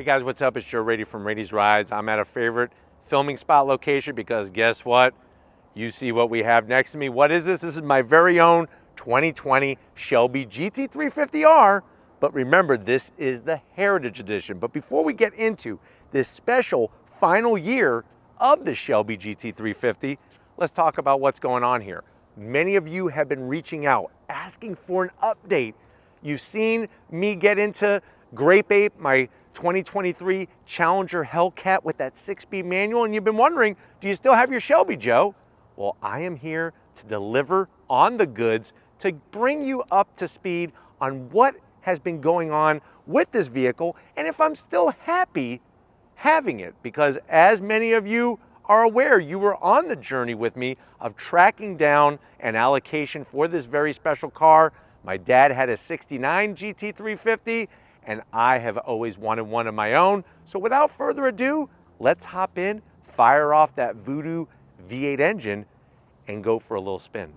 Hey guys, what's up? It's Joe Rady from Rady's Rides. I'm at a favorite filming spot location because guess what? You see what we have next to me. What is this? This is my very own 2020 Shelby GT350R. But remember, this is the Heritage Edition. But before we get into this special final year of the Shelby GT350, let's talk about what's going on here. Many of you have been reaching out, asking for an update. You've seen me get into Grape Ape, my 2023 Challenger Hellcat with that 6-speed manual, and you've been wondering, do you still have your Shelby, Joe? Well, I am here to deliver on the goods, to bring you up to speed on what has been going on with this vehicle, and if I'm still happy having it, because as many of you are aware, you were on the journey with me of tracking down an allocation for this very special car. My dad had a 69 GT350, and I have always wanted one of my own. So without further ado, let's hop in, fire off that Voodoo V8 engine, and go for a little spin.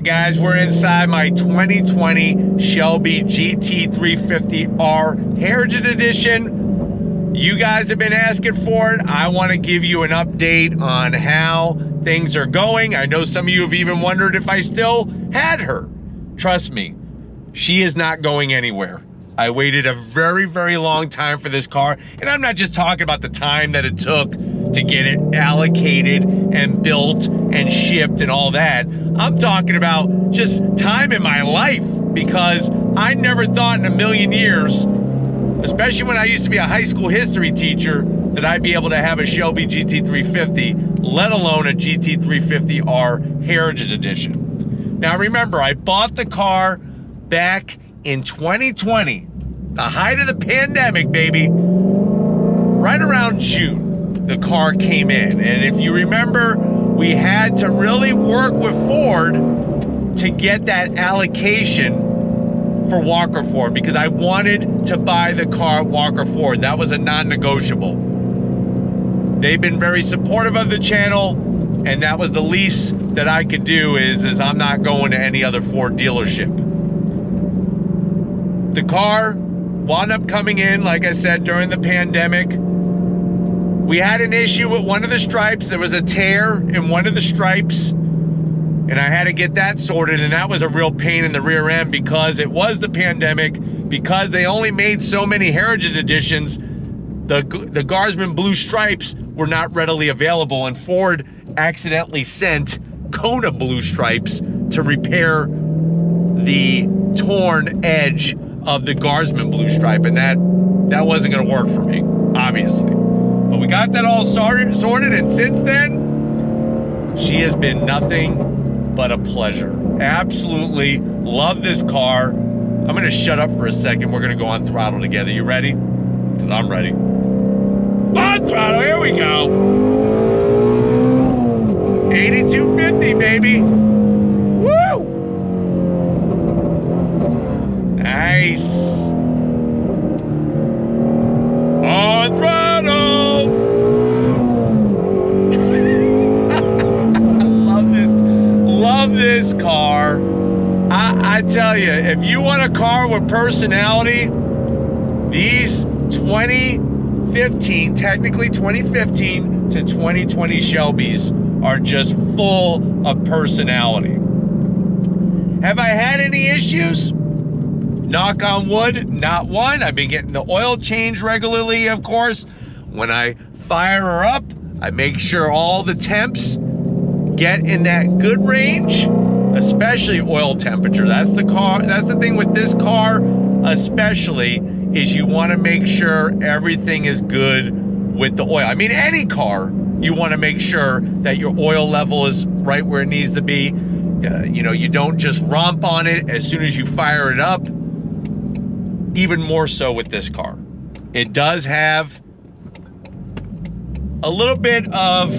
Guys, we're inside my 2020 Shelby GT350R Heritage Edition. You guys have been asking for it. I want to give you an update on how things are going. I know some of you have even wondered if I still had her. Trust me, she is not going anywhere. I waited a very, very long time for this car, and I'm not just talking about the time that it took to get it allocated and built and shipped and all that. I'm talking about just time in my life, because I never thought in a million years, especially when I used to be a high school history teacher, that I'd be able to have a Shelby GT350, let alone a GT350R Heritage Edition. Now remember, I bought the car back in 2020, the height of the pandemic, baby. Right around June, the car came in. And if you remember, we had to really work with Ford to get that allocation for Walker Ford, because I wanted to buy the car at Walker Ford. That was a non-negotiable. They've been very supportive of the channel, and that was the least that I could do is I'm not going to any other Ford dealership. The car wound up coming in, like I said, during the pandemic. We had an issue with one of the stripes. There was a tear in one of the stripes, and I had to get that sorted, and that was a real pain in the rear end because it was the pandemic, because they only made so many Heritage Editions. The Guardsman blue stripes were not readily available, and Ford accidentally sent Kona blue stripes to repair the torn edge of the Guardsman blue stripe, and that wasn't going to work for me, obviously. But we got that all sorted, and since then, she has been nothing but a pleasure. Absolutely love this car. I'm going to shut up for a second. We're going to go on throttle together. You ready? Because I'm ready. On throttle, here we go. 8250, baby. Woo! Nice. On throttle. Love this car. I tell you, if you want a car with personality, these 2015, technically 2015 to 2020 Shelbys are just full of personality. Have I had any issues? Knock on wood, not one. I've been getting the oil change regularly, of course. When I fire her up, I make sure all the temps get in that good range, especially oil temperature. That's the thing with this car especially, is you want to make sure everything is good with the oil. I mean, any car, you want to make sure that your oil level is right where it needs to be. You know, you don't just romp on it as soon as you fire it up. Even more so with this car. It does have a little bit of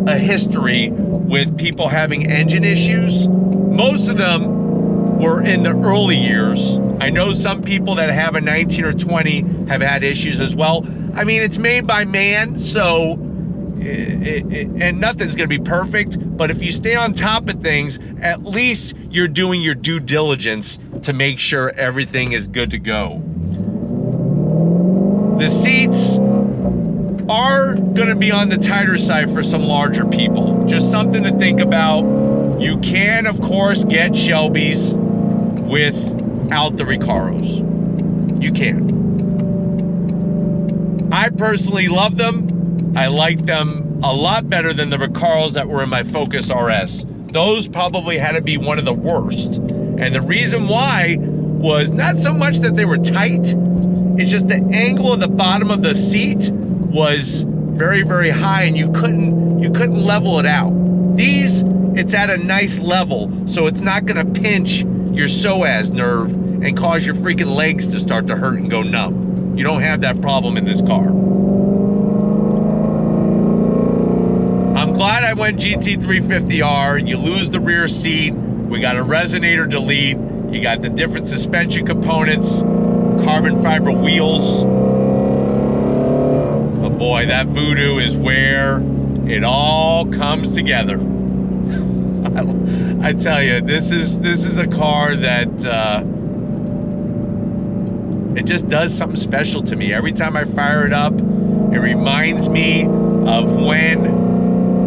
a history with people having engine issues. Most of them were in the early years. I know some people that have a 19 or 20 have had issues as well. I mean, it's made by man, so and nothing's gonna be perfect, but if you stay on top of things, at least you're doing your due diligence to make sure everything is good to go. The seats are gonna be on the tighter side for some larger people. Just something to think about. You can, of course, get Shelbys without the Recaros. You can. I personally love them. I like them a lot better than the Recaros that were in my Focus RS. Those probably had to be one of the worst. And the reason why was not so much that they were tight, it's just the angle of the bottom of the seat was very, very high, and you couldn't level it out. These, it's at a nice level, so it's not gonna pinch your psoas nerve and cause your freaking legs to start to hurt and go numb. You don't have that problem in this car. I'm glad I went GT350R. You lose the rear seat. We got a resonator delete. You got the different suspension components, carbon fiber wheels. But boy, that voodoo is where it all comes together. I tell you, this is a car that it just does something special to me. Every time I fire it up, it reminds me of when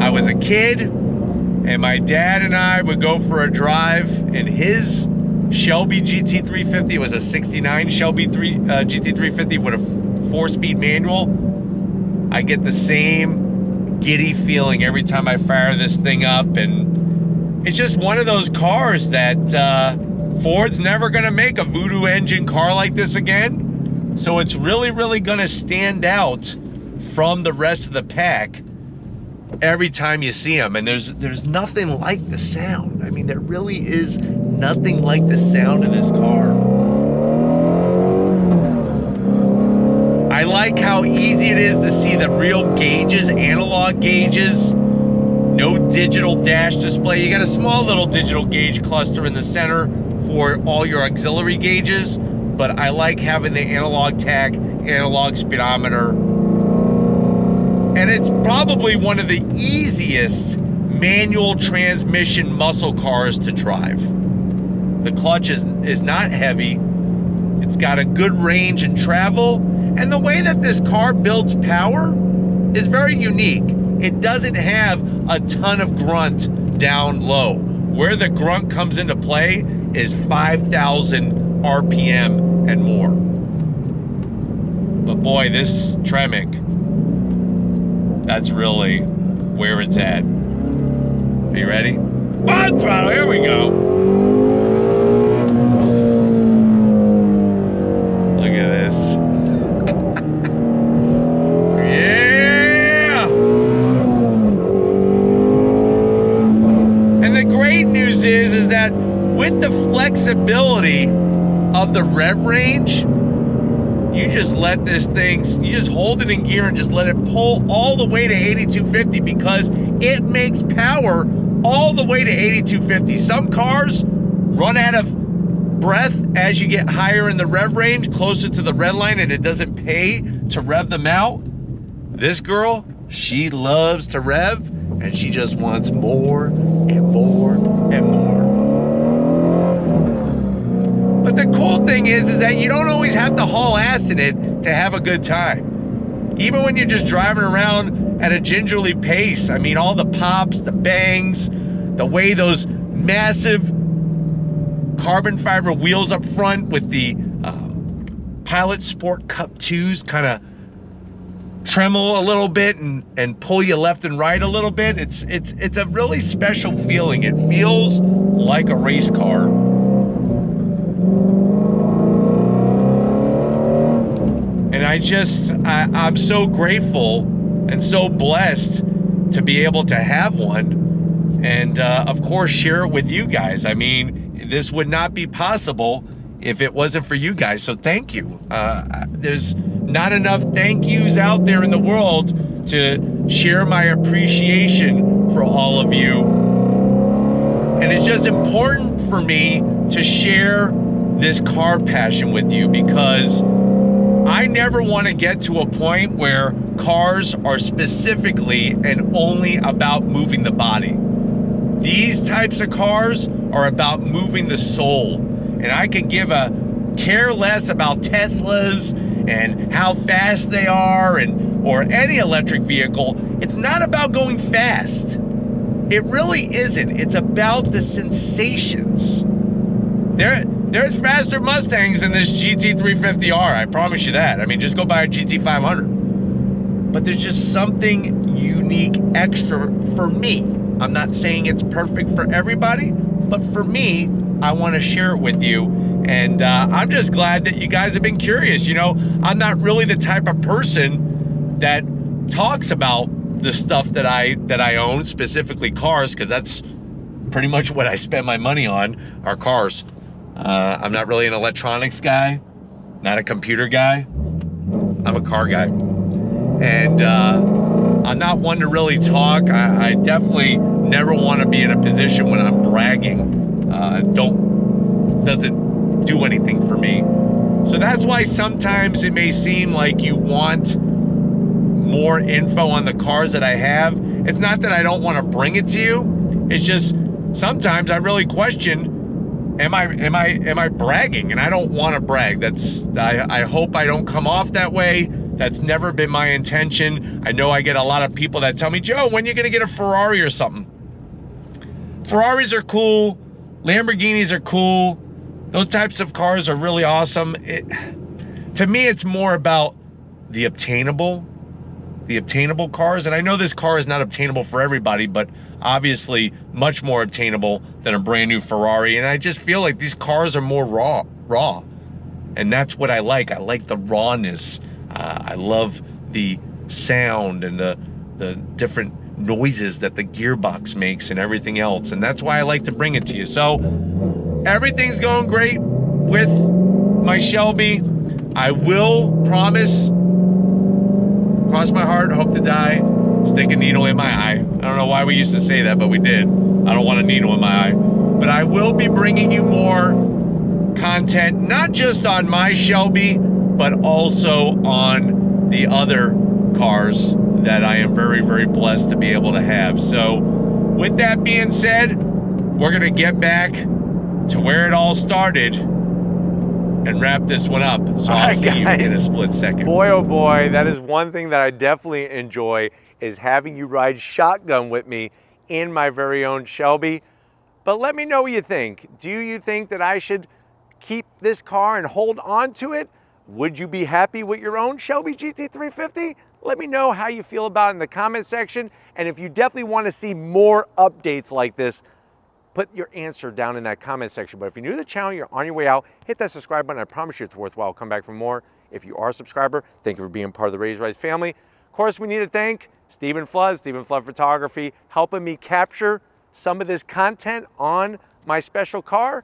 I was a kid and my dad and I would go for a drive in his Shelby GT350. It was a 69 Shelby GT350 with a 4-speed manual. I get the same giddy feeling every time I fire this thing up, and it's just one of those cars that Ford's never gonna make a voodoo engine car like this again. So it's really, really gonna stand out from the rest of the pack every time you see them. And there's nothing like the sound. I mean, there really is nothing like the sound of this car. I like how easy it is to see the real gauges, analog gauges. No digital dash display. You got a small little digital gauge cluster in the center for all your auxiliary gauges, but I like having the analog tach, analog speedometer. And it's probably one of the easiest manual transmission muscle cars to drive. The clutch is not heavy. It's got a good range and travel. And the way that this car builds power is very unique. It doesn't have a ton of grunt down low. Where the grunt comes into play is 5,000 RPM and more. But boy, this Tremec, that's really where it's at. Are you ready? On throttle, here we go. Look at this. Yeah! And the great news is that with the flexibility of the rev range, you just let this thing, you just hold it in gear and just let it pull all the way to 8250 because it makes power all the way to 8250. Some cars run out of breath as you get higher in the rev range, closer to the red line, and it doesn't pay to rev them out. This girl, she loves to rev, and she just wants more and more and more. But the cool thing is that you don't always have to haul ass in it to have a good time. Even when you're just driving around at a gingerly pace, I mean, all the pops, the bangs, the way those massive carbon fiber wheels up front with the Pilot Sport Cup 2s kind of tremble a little bit and pull you left and right a little bit. It's a really special feeling. It feels like a race car. And I'm so grateful and so blessed to be able to have one and of course share it with you guys. I mean, this would not be possible if it wasn't for you guys, so thank you. There's not enough thank yous out there in the world to share my appreciation for all of you. And it's just important for me to share this car passion with you, because I never want to get to a point where cars are specifically and only about moving the body. These types of cars are about moving the soul. And I could give a care less about Teslas and how fast they are, or any electric vehicle. It's not about going fast. It really isn't. It's about the sensations. There's faster Mustangs than this GT350R, I promise you that. I mean, just go buy a GT500. But there's just something unique extra for me. I'm not saying it's perfect for everybody, but for me, I want to share it with you. And I'm just glad that you guys have been curious. You know, I'm not really the type of person that talks about the stuff that I own, specifically cars, because that's pretty much what I spend my money on, are cars. I'm not really an electronics guy, not a computer guy. I'm a car guy. And I'm not one to really talk. I definitely never want to be in a position when I'm bragging. Doesn't do anything for me. So that's why sometimes it may seem like you want more info on the cars that I have. It's not that I don't want to bring it to you. It's just sometimes I really question, am I bragging? And I don't want to brag. I hope I don't come off that way. That's never been my intention. I know I get a lot of people that tell me, Joe, when are you gonna get a Ferrari or something? Ferraris are cool. Lamborghinis are cool. Those types of cars are really awesome. To me, it's more about the obtainable cars. And I know this car is not obtainable for everybody, but obviously much more obtainable than a brand new Ferrari. And I just feel like these cars are more raw. And that's what I like. I like the rawness. I love the sound and the different noises that the gearbox makes and everything else. And that's why I like to bring it to you. So everything's going great with my Shelby. I will promise, cross my heart, hope to die, stick a needle in my eye. I don't know why we used to say that, but we did. I don't want a needle in my eye. But I will be bringing you more content, not just on my Shelby, but also on the other cars that I am very, very blessed to be able to have. So with that being said, we're gonna get back to where it all started and wrap this one up. So I'll see you in a split second. Boy, oh boy, that is one thing that I definitely enjoy, is having you ride shotgun with me in my very own Shelby. But let me know what you think. Do you think that I should keep this car and hold on to it? Would you be happy with your own Shelby GT350? Let me know how you feel about it in the comment section. And if you definitely want to see more updates like this, put your answer down in that comment section. But if you're new to the channel, you're on your way out, hit that subscribe button. I promise you it's worthwhile. Come back for more. If you are a subscriber, thank you for being part of the Raise Rise family. Of course, we need to thank Stephen Flood Photography, helping me capture some of this content on my special car.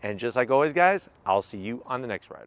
And just like always, guys, I'll see you on the next ride.